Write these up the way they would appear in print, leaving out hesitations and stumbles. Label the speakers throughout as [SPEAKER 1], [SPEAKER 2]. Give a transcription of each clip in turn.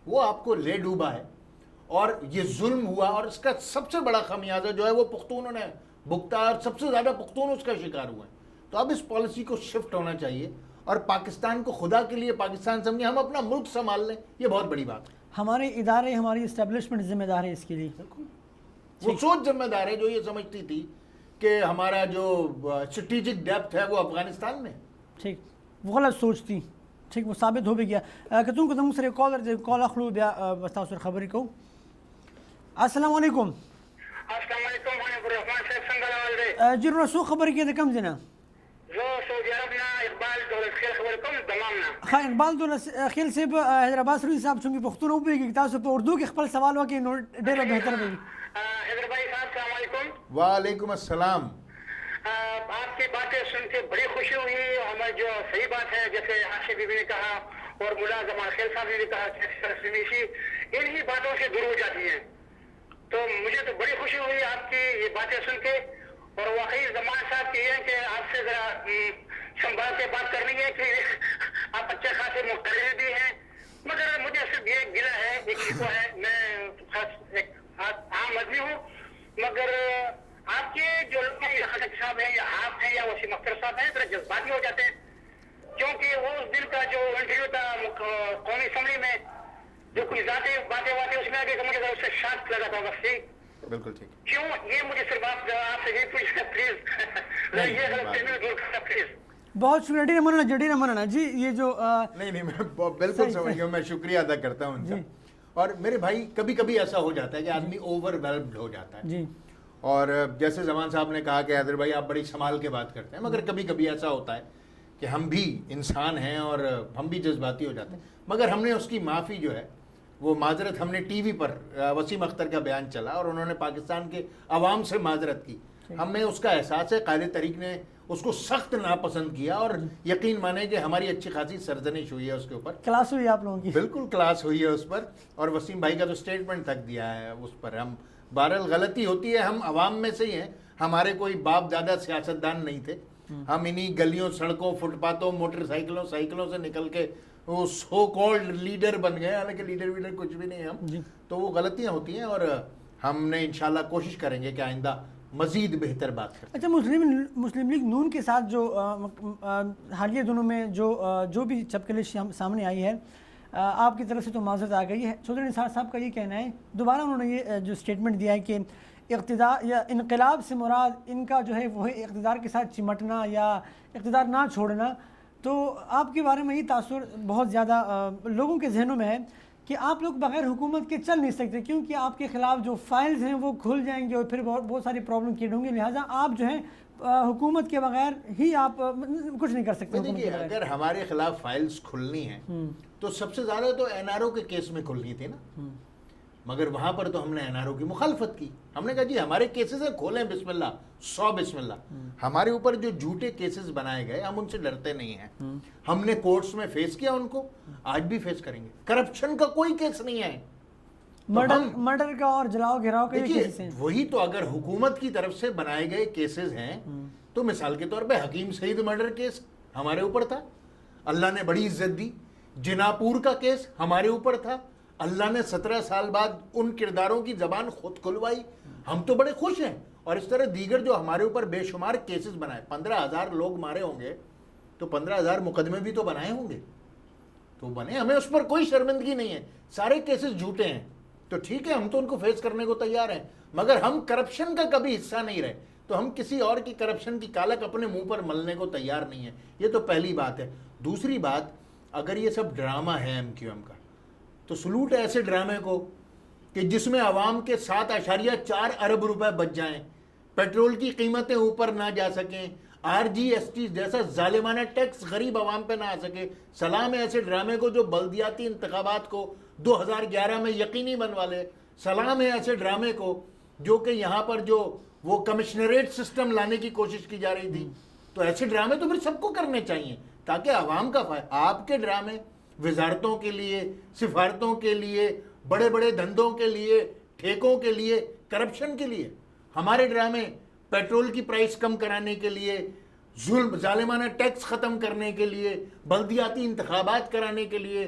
[SPEAKER 1] وہ آپ کو لے ڈوبا ہے اور یہ ظلم ہوا اور اس کا سب سے بڑا خمیازہ جو ہے وہ پختونوں نے بھگتا اور سب سے زیادہ پختون اس کا شکار ہوئے ہیں. تو اب اس پالیسی کو شفٹ ہونا چاہیے اور پاکستان کو خدا کے لیے پاکستان سمجھے, ہم اپنا ملک سنبھال لیں, یہ بہت بڑی بات ہے.
[SPEAKER 2] ہمارے ادارے, ہماری اسٹیبلشمنٹ ذمہ دار ہے اس کے لیے.
[SPEAKER 1] وہ سوچ ذمہ دار ہے جو یہ سمجھتی تھی کہ ہمارا جو اسٹریٹجک ڈیپتھ ہے وہ افغانستان میں.
[SPEAKER 2] ٹھیک, وہ غلط سوچ تھی. ٹھیک, وہ ثابت ہو بھی گیا. کتوں کو تم سره کال اخلو بیا تاسو خبرې کوو. السلام علیکم.
[SPEAKER 3] السلام علیکم حنیف الرحمن صاحب, څنګه حال دی؟
[SPEAKER 2] جی رسو خبرې کې د کم ځای نه؟
[SPEAKER 3] زه سعودي عرب نه اقبال دولت خیل خبرې کوم دمام نه.
[SPEAKER 2] ښه, اقبال دولت خیل صاحب حیدرآباد سروي صاحب څنګه پښتون وپوهېږي تاسو په اردو کې خپل سوال وکړئ نو ډېر بهتر وي.
[SPEAKER 3] حیدر بھائی صاحب السلام علیکم.
[SPEAKER 1] وعلیکم السلام.
[SPEAKER 3] آپ کی باتیں سن کے بڑی خوشی ہوئی. ہمیں جو صحیح بات ہے جیسے عاشق بی بی نے کہا اور ملا زمان خیل صاحب نے بھی کہا انہی باتوں سے دور ہو جاتی ہیں. تو مجھے تو بڑی خوشی ہوئی آپ کی یہ باتیں سن کے. اور واقعی زمان صاحب کی ہے کہ آپ سے ذرا سنبھال کے بات کرنی ہے کہ آپ اچھے خاصے مقرر بھی ہیں. مگر مجھے صرف یہ گلا ہے, ایک شکوہ ہے, میں خاص ایک عام آدمی ہوں, مگر آپ کے جو خالق صاحب ہیں یا آپ ہیں یا وسیم اختر صاحب ہیں ذرا جذباتی ہو جاتے ہیں. کیونکہ وہ اس دن کا جو انٹرویو تھا قومی اسمبلی میں جو کچھ ذاتی باتیں اس میں آگے کہ مجھے اس سے شاک لگا تھا بس.
[SPEAKER 1] بالکل ٹھیک.
[SPEAKER 3] کیوں یہ مجھے صرف آپ سے یہ پوچھنا پلیز, یہ غلط فہمی دور کرنا پلیز.
[SPEAKER 2] بہت شکریہ, ڈیرا مننا ڈیرا مننا جی. یہ جو
[SPEAKER 1] نہیں میں بالکل سمجھ گیا, میں شکریہ ادا کرتا ہوں ان کا. اور میرے بھائی کبھی کبھی ایسا ہو جاتا ہے کہ آدمی اوور ویلمڈ ہو جاتا ہے
[SPEAKER 2] جی.
[SPEAKER 1] اور جیسے زمان صاحب نے کہا کہ حیدر بھائی آپ بڑی سنبھال کے بات کرتے ہیں, مگر کبھی کبھی ایسا ہوتا ہے کہ ہم بھی انسان ہیں اور ہم بھی جذباتی ہو جاتے ہیں. مگر ہم نے اس کی معافی جو ہے وہ معذرت ہم نے ٹی وی پر وسیم اختر کا بیان چلا اور انہوں نے پاکستان کے عوام سے معذرت کی. ہمیں اس کا احساس ہے, قائد طریق نے اس کو سخت ناپسند کیا اور یقین مانے کہ ہماری اچھی خاصی سرزنش ہوئی ہے اس کے اوپر.
[SPEAKER 2] کلاس ہوئی آپ لوگوں کی,
[SPEAKER 1] بالکل کلاس ہوئی ہے اس پر. اور وسیم بھائی کا تو اسٹیٹمنٹ تک دیا ہے اس پر. ہم بہرحال غلطی ہوتی ہے, ہم عوام میں سے ہی ہیں, ہمارے کوئی باپ دادا سیاستدان نہیں تھے. ہم انہی گلیوں سڑکوں فٹ پاتھوں موٹر سائیکلوں سے نکل کے وہ سو کالڈ لیڈر بن گئے, حالانکہ لیڈر ویڈر کچھ بھی نہیں ہم. تو وہ غلطیاں ہوتی ہیں اور ہم نے انشاءاللہ کوشش کریں گے کہ آئندہ مزید بہتر بات کریں.
[SPEAKER 2] اچھا, مسلم لیگ نون کے ساتھ جو حالیہ دنوں میں جو بھی چپکلش سامنے آئی ہے, آپ کی طرف سے تو معذرت آ گئی ہے. چودھری نثار صاحب کا یہ کہنا ہے, دوبارہ انہوں نے یہ جو اسٹیٹمنٹ دیا ہے کہ اقتدار یا انقلاب سے مراد ان کا جو ہے وہ اقتدار کے ساتھ چمٹنا یا اقتدار نہ چھوڑنا. تو آپ کے بارے میں یہ تاثر بہت زیادہ لوگوں کے ذہنوں میں ہے کہ آپ لوگ بغیر حکومت کے چل نہیں سکتے, کیونکہ آپ کے خلاف جو فائلز ہیں وہ کھل جائیں گے اور پھر بہت ساری پرابلم کریٹ ہوں گے. لہٰذا آپ جو ہیں حکومت کے بغیر ہی آپ کچھ نہیں کر سکتے.
[SPEAKER 1] دیکھیے, اگر ہمارے خلاف فائلز کھلنی ہیں تو سب سے زیادہ تو این آر او کے کیس میں کھلنی تھی نا, مگر وہاں پر تو ہم نے این آر او کی مخالفت کی. ہم نے کہا جی ہمارے کیسز ہیں, کھولیں بسم اللہ 100 بسم اللہ. ہمارے اوپر جو جھوٹے کیسز بنائے گئے ہم ان سے ڈرتے نہیں ہیں. ہم نے کورٹس میں فیس کیا ان کو, آج بھی فیس کریں گے. کرپشن کا کوئی کیس نہیں ہے,
[SPEAKER 2] مرڈر کا اور جلاؤ گھراؤ کا کیسز ہیں.
[SPEAKER 1] وہی تو اگر حکومت کی طرف سے بنائے گئے کیسز ہیں تو مثال کے طور پہ حکیم سعید مرڈر کیس ہمارے اوپر تھا, اللہ نے بڑی عزت دی. جناپور کا کیس ہمارے اوپر تھا, اللہ نے 17 سال بعد ان کرداروں کی زبان خود کھلوائی. ہم تو بڑے خوش ہیں. اور اس طرح دیگر جو ہمارے اوپر بے شمار کیسز بنائے, 15,000 لوگ مارے ہوں گے تو 15,000 مقدمے بھی تو بنائے ہوں گے, تو بنے. ہمیں اس پر کوئی شرمندگی نہیں ہے. سارے کیسز جھوٹے ہیں تو ٹھیک ہے, ہم تو ان کو فیس کرنے کو تیار ہیں, مگر ہم کرپشن کا کبھی حصہ نہیں رہے. تو ہم کسی اور کی کرپشن کی کالک اپنے منہ پر ملنے کو تیار نہیں ہے. یہ تو پہلی بات ہے. دوسری بات, اگر یہ سب ڈرامہ ہے ایم کیو ایم کا, تو سلوٹ ہے ایسے ڈرامے کو کہ جس میں عوام کے 7.4 ارب روپے بچ جائیں, پیٹرول کی قیمتیں اوپر نہ جا سکیں, آر جی ایس ٹی جیسا ظالمانہ ٹیکس غریب عوام پہ نہ آ سکے. سلام ہے ایسے ڈرامے کو جو بلدیاتی انتخابات کو 2011 میں یقینی بنوا لے. سلام ہے ایسے ڈرامے کو جو کہ یہاں پر جو وہ کمشنریٹ سسٹم لانے کی کوشش کی جا رہی تھی. تو ایسے ڈرامے تو پھر سب کو کرنے چاہیے تاکہ عوام کا فائدہ. آپ کے ڈرامے وزارتوں کے لیے, سفارتوں کے لیے, بڑے بڑے دھندوں کے لیے, ٹھیکوں کے لیے, کرپشن کے لیے. ہمارے ڈرامے پیٹرول کی پرائس کم کرانے کے لیے, ظالمانہ ٹیکس ختم کرنے کے لیے, بلدیاتی انتخابات کرانے کے لیے,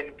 [SPEAKER 4] NP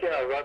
[SPEAKER 4] 3000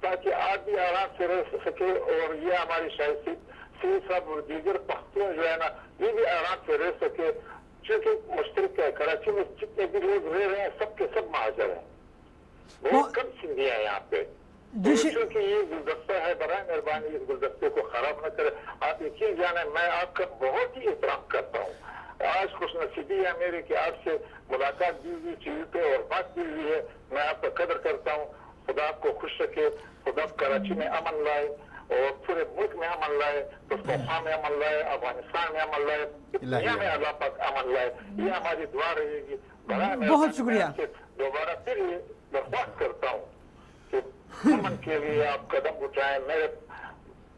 [SPEAKER 4] تاکہ آپ بھی آرام سے رہ سکے اور یہ ہماری شاید صاحب اور دیگر پختون جو ہے نا یہ بھی آرام سے رہ سکے، چونکہ مشترک ہے کراچی میں جتنے بھی لوگ رہ رہے ہیں سب کے سب مہاجر ہیں، بہت کم سندھی ہیں یہاں پہ. چونکہ یہ گلدستہ ہے، برائے مہربانی اس گلدستے کو خراب نہ کرے. آپ یقین جانے میں آپ کا بہت ہی احترام کرتا ہوں. آج خوش نصیبی ہے میری کہ آپ سے ملاقات بھی ہوئی ٹی وی پہ اور بات بھی ہوئی ہے. میں آپ کا قدر کرتا ہوں. خدا آپ کو خوش رکھے، خدا کراچی میں امن لائے اور پورے ملک میں امن لائے، پختونخوا میں امن لائے، افغانستان میں امن لائے، دنیا میں اللہ پاک امن لائے. یہ ہماری دعا رہے گی.
[SPEAKER 2] بہت شکریہ.
[SPEAKER 4] دوبارہ پھر یہ درخواست کرتا ہوں کہ امن کے لیے آپ قدم اٹھائیں. میرے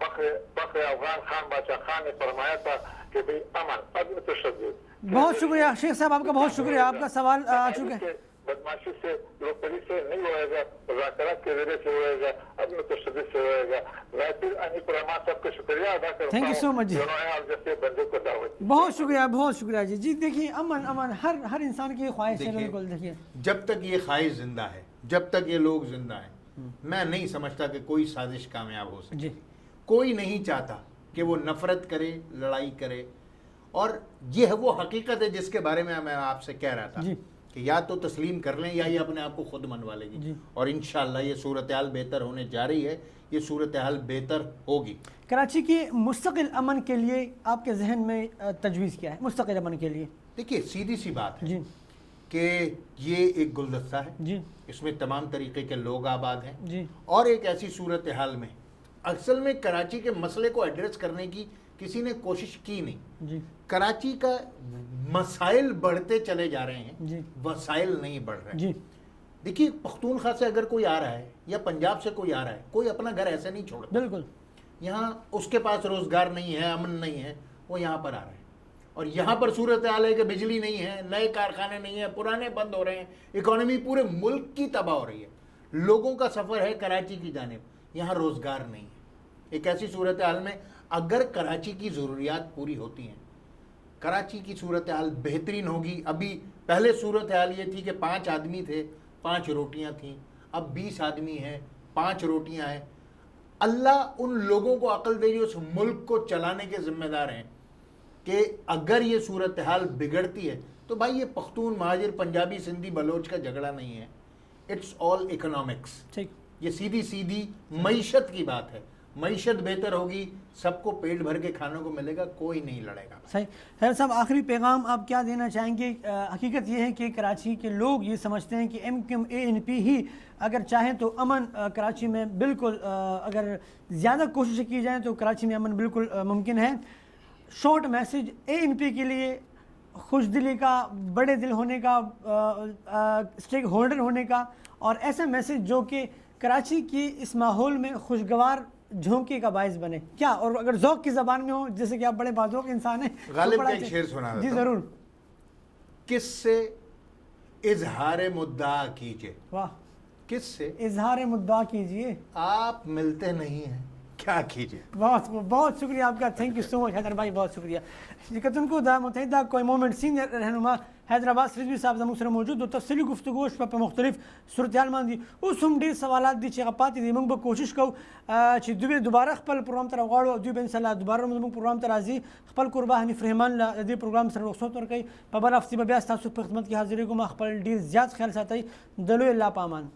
[SPEAKER 4] فخر افغان خان بادشاہ خان نے فرمایا تھا کہ بھئی امن عدم تشدد.
[SPEAKER 2] بہت شکریہ شیخ صاحب، آپ کا بہت شکریہ. آپ کا سوال آ چکا ہے.
[SPEAKER 4] بدماشی سے لوکلی سے نہیں ہوئے گا، مذاکرات کے ذریعے سے ہوئے گا، عدم تشدد سے ہوئے گا. میں پھر انیس رحمان صاحب کا شکریہ ادا کرتا ہوں.
[SPEAKER 2] تھینک یو سو مچ جی.
[SPEAKER 4] جنہوں نے آپ جیسے بندے کو دعوت دی.
[SPEAKER 2] بہت شکریہ، بہت شکریہ جی. جی دیکھیے امن ہر انسان کی خواہش ہے. بالکل دیکھیے
[SPEAKER 1] جب تک یہ خواہش زندہ ہے، جب تک یہ لوگ زندہ ہیں، میں نہیں سمجھتا کہ کوئی سازش کامیاب ہو سکے. کوئی نہیں چاہتا کہ وہ نفرت کرے، لڑائی کرے. اور یہ ہے وہ حقیقت ہے جس کے بارے میں آپ سے کہہ رہا تھا کہ یا تو تسلیم کر لیں یا یہ اپنے آپ کو خود منوا لے گی. اور انشاءاللہ یہ صورتحال بہتر ہونے جا رہی ہے. یہ صورتحال بہتر ہوگی.
[SPEAKER 2] کراچی کے مستقل امن کے لیے آپ کے ذہن میں تجویز کیا ہے مستقل امن کے لیے؟
[SPEAKER 1] دیکھیے سیدھی سی بات ہے
[SPEAKER 2] جی
[SPEAKER 1] کہ یہ ایک گلدستہ ہے
[SPEAKER 2] جی،
[SPEAKER 1] اس میں تمام طریقے کے لوگ آباد ہیں
[SPEAKER 2] جی.
[SPEAKER 1] اور ایک ایسی صورتحال میں اصل میں کراچی کے مسئلے کو ایڈریس کرنے کی کسی نے کوشش کی نہیں.
[SPEAKER 2] جی
[SPEAKER 1] کراچی کا مسائل بڑھتے چلے جا رہے ہیں،
[SPEAKER 2] جی
[SPEAKER 1] وسائل نہیں بڑھ رہے.
[SPEAKER 2] جی
[SPEAKER 1] دیکھیے پختونخوا سے اگر کوئی آ رہا ہے یا پنجاب سے کوئی آ رہا ہے، کوئی اپنا گھر ایسے نہیں چھوڑتا.
[SPEAKER 2] بالکل.
[SPEAKER 1] یہاں اس کے پاس روزگار نہیں ہے، امن نہیں ہے، وہ یہاں پر آ رہے ہیں. اور یہاں پر صورتحال ہے کہ بجلی نہیں ہے، نئے کارخانے نہیں ہیں، پرانے بند ہو رہے ہیں، اکانومی پورے ملک کی تباہ ہو رہی ہے. لوگوں کا سفر ہے کراچی کی جانب، یہاں روزگار نہیں ہے. ایک ایسی صورتحال میں اگر کراچی کی ضروریات پوری ہوتی ہیں، کراچی کی صورتحال بہترین ہوگی. ابھی پہلے صورتحال یہ تھی کہ 5 آدمی تھے، 5 روٹیاں تھیں. اب 20 آدمی ہیں، 5 روٹیاں ہیں. اللہ ان لوگوں کو عقل دے جو اس ملک کو چلانے کے ذمہ دار ہیں کہ اگر یہ صورتحال بگڑتی ہے تو بھائی یہ پختون، مہاجر، پنجابی، سندھی، بلوچ کا جھگڑا نہیں ہے. It's all economics.
[SPEAKER 2] ٹھیک.
[SPEAKER 1] یہ سیدھی معیشت کی بات ہے. معیشت بہتر ہوگی، سب کو پیٹ بھر کے کھانے کو ملے گا، کوئی نہیں لڑے گا.
[SPEAKER 2] صحیح. خیر صاحب آخری پیغام آپ کیا دینا چاہیں گے؟ حقیقت یہ ہے کہ کراچی کے لوگ یہ سمجھتے ہیں کہ MKMANP ہی اگر چاہیں تو امن کراچی میں بالکل، اگر زیادہ کوششیں کی جائیں تو کراچی میں امن بالکل ممکن ہے. شارٹ میسج ANP کے لیے خوش دلی کا، بڑے دل ہونے کا، اسٹیک ہولڈر ہونے کا، اور ایسا میسج جو کہ کراچی کی اس ماحول میں خوشگوار جھونکے کا باعث بنے کیا، اور اگر ذوق کی زبان میں ہو، جیسے کہ آپ بڑے بہادر کے انسان ہیں.
[SPEAKER 1] غالب کا ایک شعر سنا
[SPEAKER 2] جی ضرور.
[SPEAKER 1] کس سے اظہار مدعا کیجئے.
[SPEAKER 2] واہ.
[SPEAKER 1] کس سے
[SPEAKER 2] اظہار مدعا کیجئے.
[SPEAKER 1] آپ ملتے نہیں ہیں، کیا کیجئے.
[SPEAKER 2] بہت شکریہ آپ کا. تھینک یو سو مچ حیدر بھائی، بہت شکریہ. کتن کو دا متحدہ کوئی مومنٹ سینئر رہنما حیدرآباد رضوی صاحب زموږ سره موجود و. تفصیلي گفتگو شوه په مختلف صورتحال باندې. اوس هم ډېر سوالات دي چې هغه پاتې دي. موږ به کوشش کوو چې دوی دوباره خپل پروګرام ته راوغواړو او دوی به انشاءالله دوباره زموږ پروګرام ته راځي. خپل کوربه حنیف رحمان له دې پروګرام سره رخصت ورکوي. په بل هفتې به بیا ستاسو په خدمت کې حاضرېږو. ما خپل ډېر زیات خیال ساتئ. د لوی الله په امان.